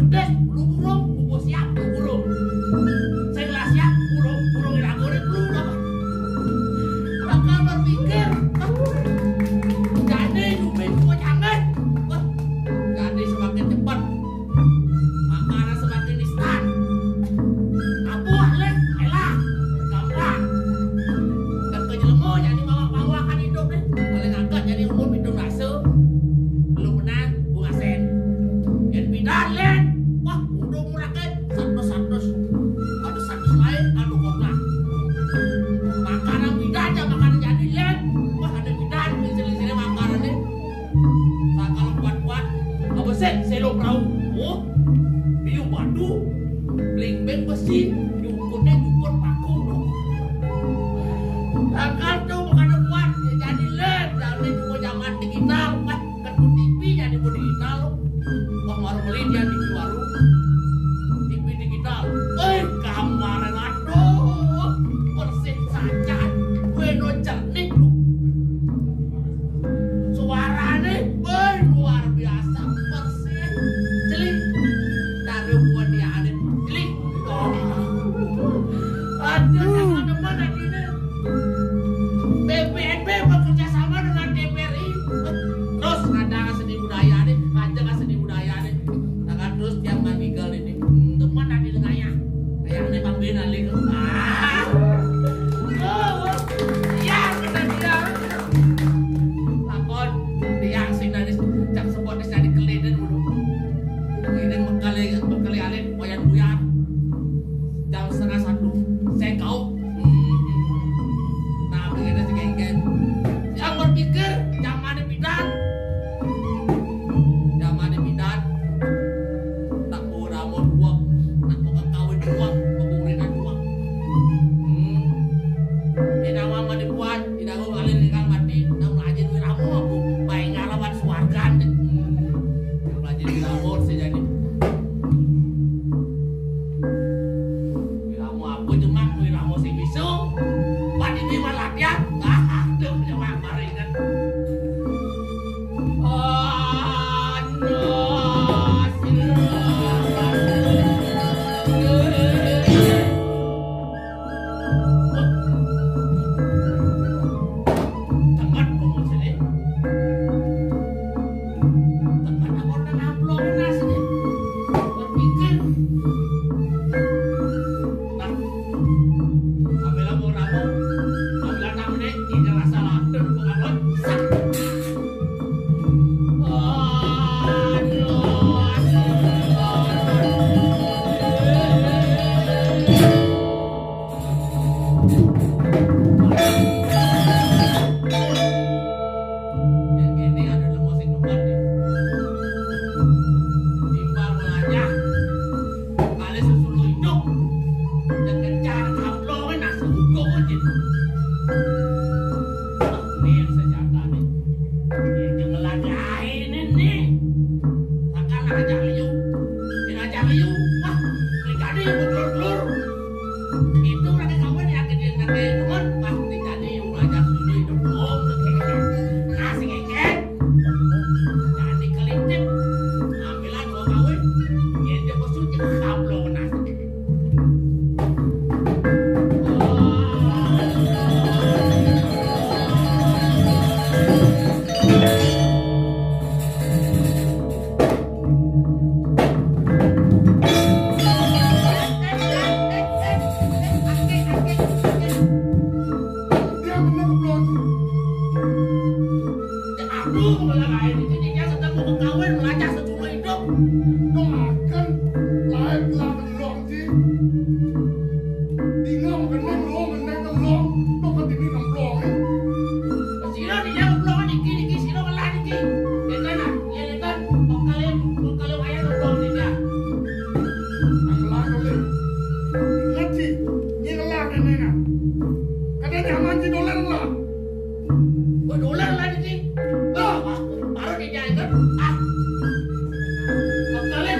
pedes, burung-burung, bubur siap, burung. Saya nggak siap, burung ilagore belum apa. Bakal berpikir, jadi nyumin gua jangan. Jadi semakin cepat, makanan semakin instan. Abuah leh, elah, gampang. Dan kejelemo jadi bawa kan hidup deh. Paling angkat jadi umur hidup nase. Belum menang, bunga sen. Yang pindah len, wah udah murakan santos. Ada santos lain, ada koplang. Makanan pindah aja, makanan jadi len. Wah ada pindah, sini makanan nih. Nah kalau kuat-kuat, apa sih? Selo perahu, oh, biu batu, bling besi, yukurnya yukur paku dong. Akal tuh makanan kuat, jadi len. Jadi cuma zaman digital, kan ketut TV jadi mau digital. Wah baru beli dia di warung TV digital. Gambaran aduh, persis saja. Gue no jernih lu. Suaranya, luar biasa persis. Celik, dari buat dia ada celik. Ada teman-teman ini. BPNB bekerja sama dengan DPRI. Terus ngadakan seni budaya nih, ngadakan seni budaya nih. Nah terus tiap manggigal ini, teman ada di ngayah. Kayaknya Bang Ben Ali. Iya benar dia. Lakon tiang sing dari jam sepot dari keleden dulu. Keleden bekali alin wayan buyar. Jam 12:30 saya kau. Nah begini sih kayak yang berpikir zaman bidan tak mau ramon uang tak mau kawin uang pemurinan uang tidak mau dibuat tidak mau kalian dengan mati tidak mau aja duit ramu aku baik ngalaman suargan yang belajar di ramon saya jadi duit ramu aku cuma duit ramu si bisu wadi bima latihan tuh cuma maringan Kalian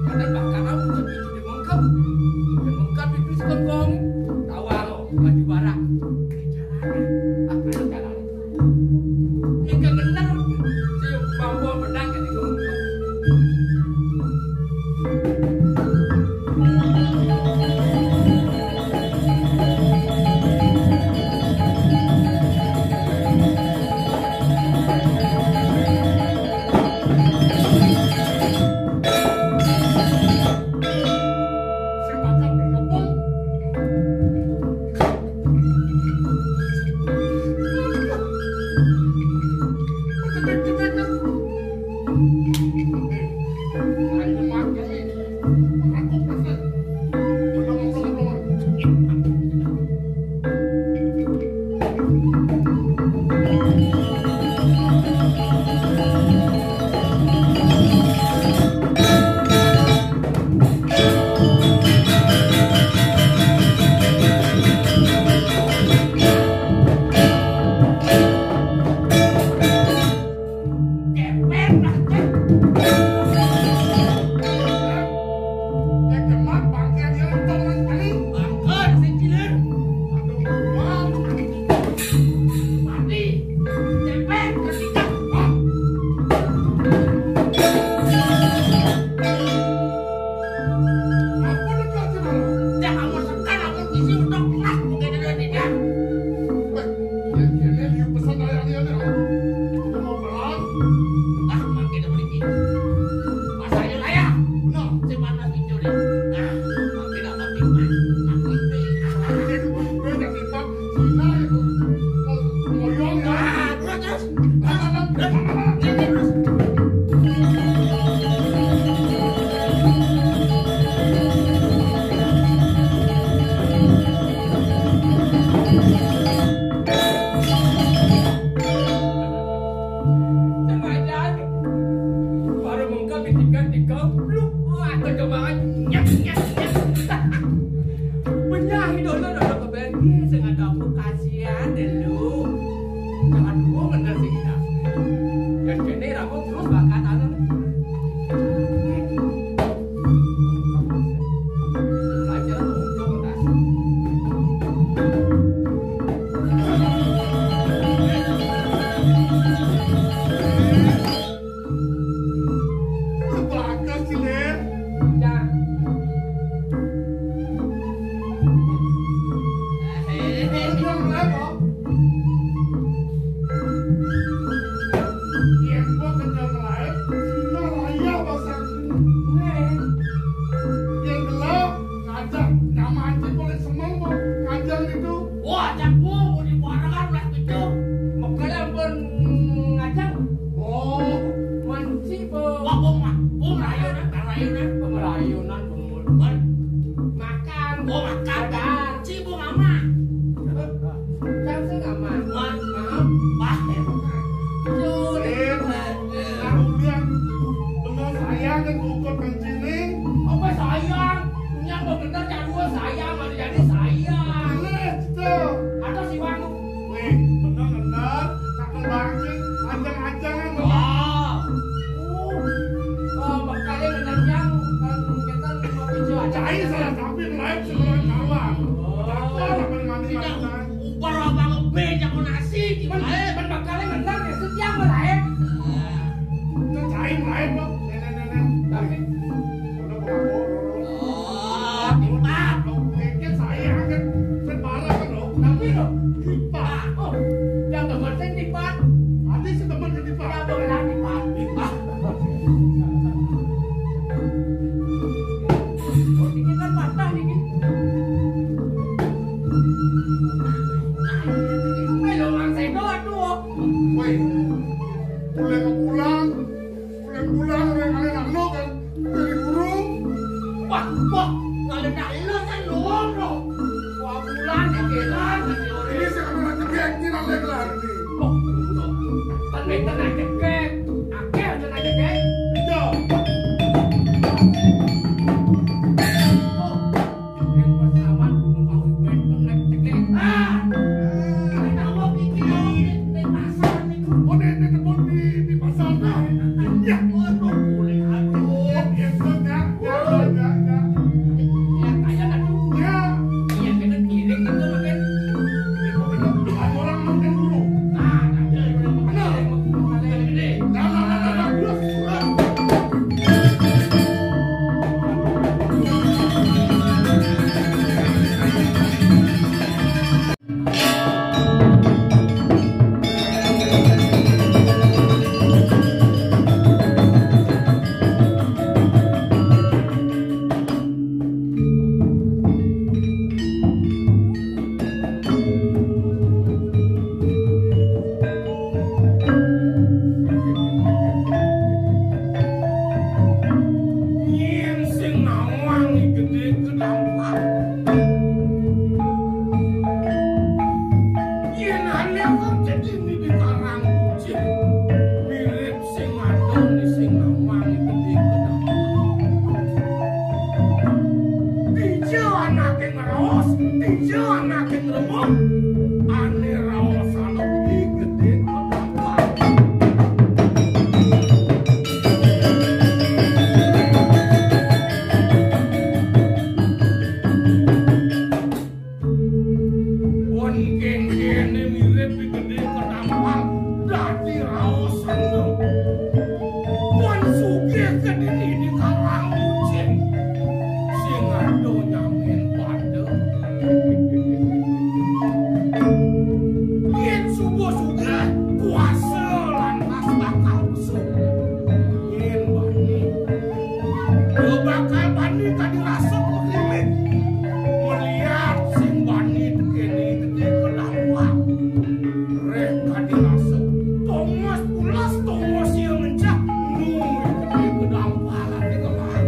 Kadang bahkan aku jadi mengkap. Dan mengkap itu sekongkong. Tawa lo, baju barak. Caranya, apa yang caranya? Ini kan benar. Saya bawa pedang jadi mengkap. Di pasar. Ya, waduh, boleh aduh. Ya, bakal bani tadi rasuk limit. Melihat sing bani kene gede kelawak. Rek tadi rasuk. Thomas pulas Thomas yang mencak. Nunggu gede kedampalan di kelawak.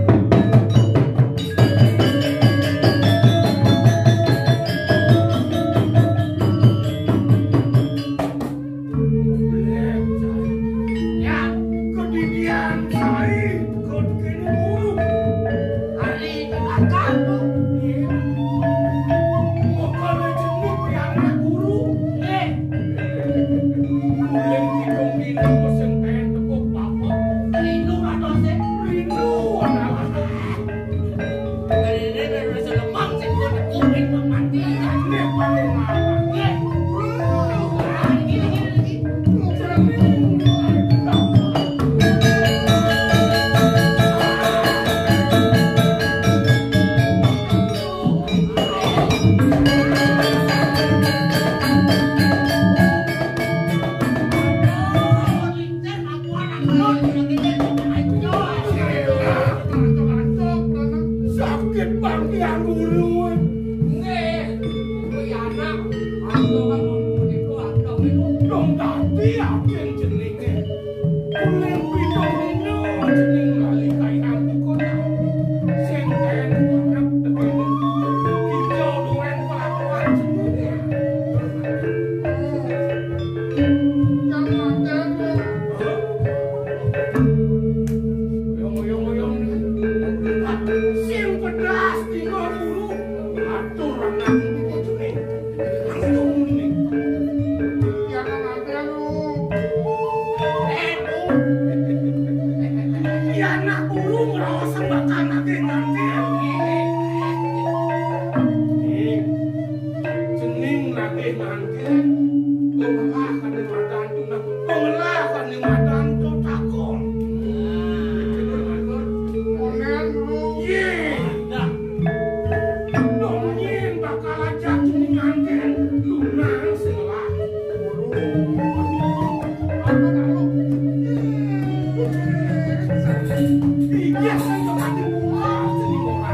Sakit bang yang guru. Nggih, kuwi anak. Aku kan niku anak niku dong tadi agen jenenge. Kulen pitong dino jeneng lali kae aku kota. Sing ten anak tegene. Kita duwen pelakuan jenenge. Sing pedas dino guru. Atur anak niku jeneng. Langsung ning. Ya anak guru ngerasa bakal nanti. Jeneng nanti. Pengelah kan yang madantu. Pengelah kan yang madantu takon. Ye. Dongin bakal ajak jeneng anten. Lunang selah. Iya, saya tadi buah jeneng orang.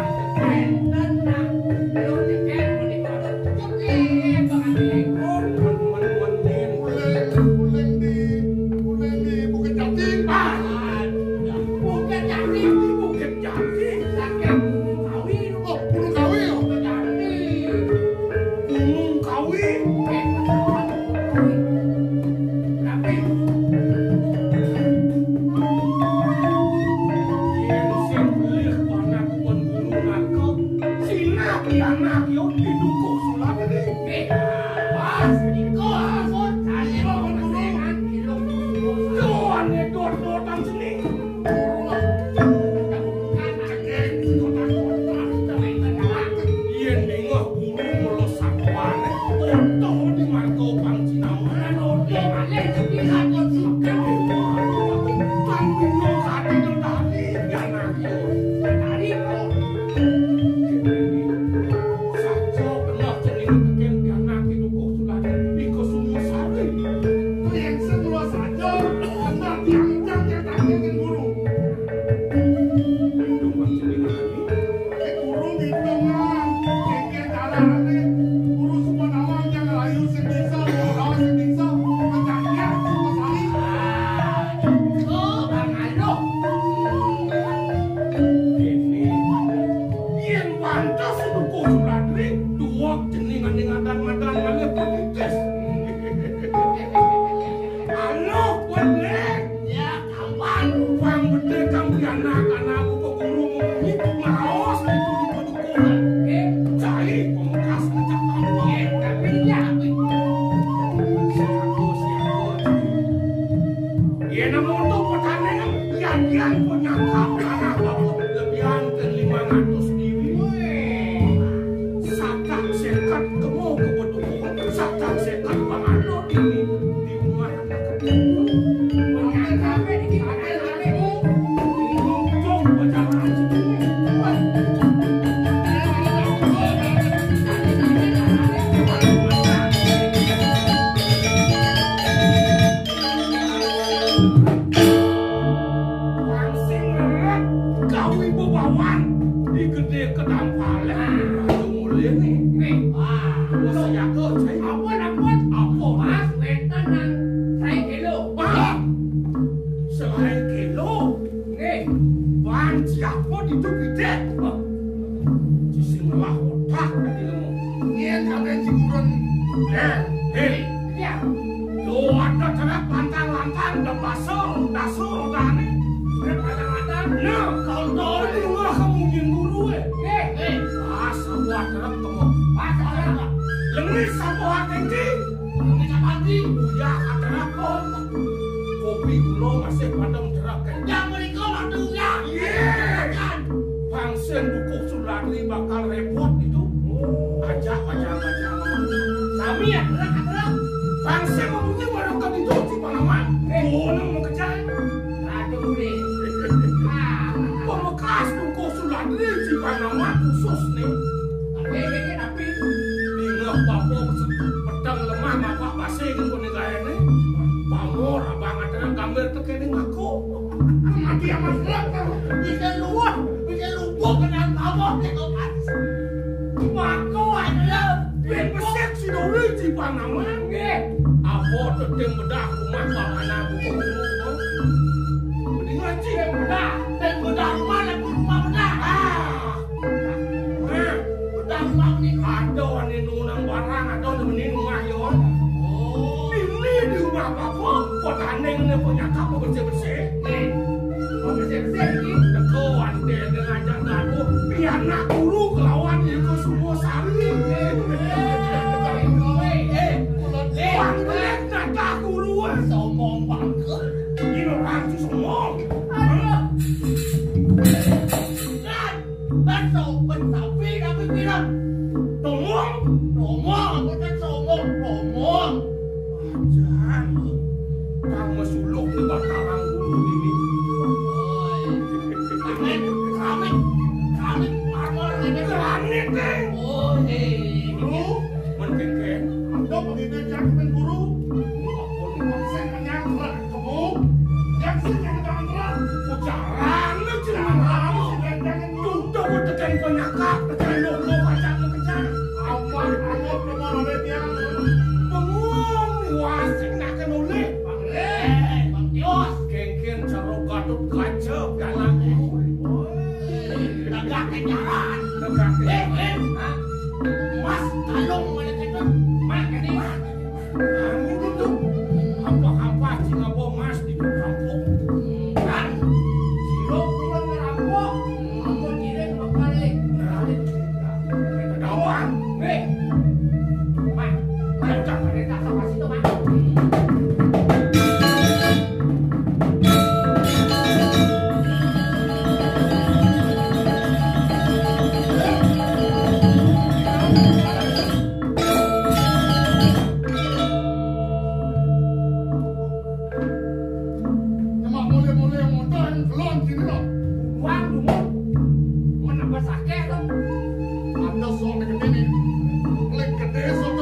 Ini gede kedampalan. Ratu mulia nih. Saya kau cai. Apa? Mas, wetan nang saya kilo. Selain kilo. Bahan siapa itu bidet. Jisimulah otak tadi kamu. Ini kalian cikurun. Iya. Lo ada cara pantang-lantang dan dasar udah nih. Pantang-lantang. Nah, kalau tahu ini nggak kamu nyemburu masa buat terang kamu. Lengis apa hati? Lengis apa hati? Ya, kata aku. Kopi gula masih padam terakan. Yang mereka waktunya. Kan? Bangsen buku Sulari bakal repot itu. Ajak baca. Sami ya, terang. Bangsen ngomongnya barangkali itu di Panama. Mau kejar. Ratu mulia. Pembekas buku Sulari di Panama khusus nih. Tapi Ingat bapak pedang lemah bapak basing ke negara ini. Pamor abang ada gambar terkini ngaku. dia masyarakat bisa lupa kenal kamu tekokan. Mako adalah Pesek si Dori di Panama. Apa tetep bedah rumah bangana buku buku. Mendingan sih bedah rumah dan rumah bedah. Bedah rumah ini ada nih nunang barang ada nih rumah yon. Ini di rumah bapak. Kota neng nih punya kamu bersih-bersih. Bersih-bersih ini. Kawan dia dengan jangan biar nak guru kelawan itu semua sari. Bangkit nak guru. Sombong bangkit. Ini orang tu sombong. Dan tapi kami bilang Tomong, bukan sombong. Jangan. Kamu suluk di bataran guru ini. Kami marmor ini Granit deh. Guru menkengkeng. Anda begitu jangan guru. Apa nih konsen menyangkut kamu? Yang sini jangan terang. Ucaran lu jangan. Jangan guru. Tuh gue tekan penyakap, tekan lo baca lo kejar. Apa nomor oleh dia? Bengong nih wasik nak kenuli. Bang Tios. Kengkeng carok Gatot kaca galang. Negak kenyaran. Negak Mas kalung mana kita? Mas ini. Kamu itu apa Singapura mas di kampung. Kan? Siro keluar ngerampok. Ngerampok kirim balik. Kedawang. Mak. Jangan ada sama situ, Mak. Cuma boleh modal belum sini loh. Uang dulu. Menambah sakit tuh. Anda soal gede nih. Lek gede soal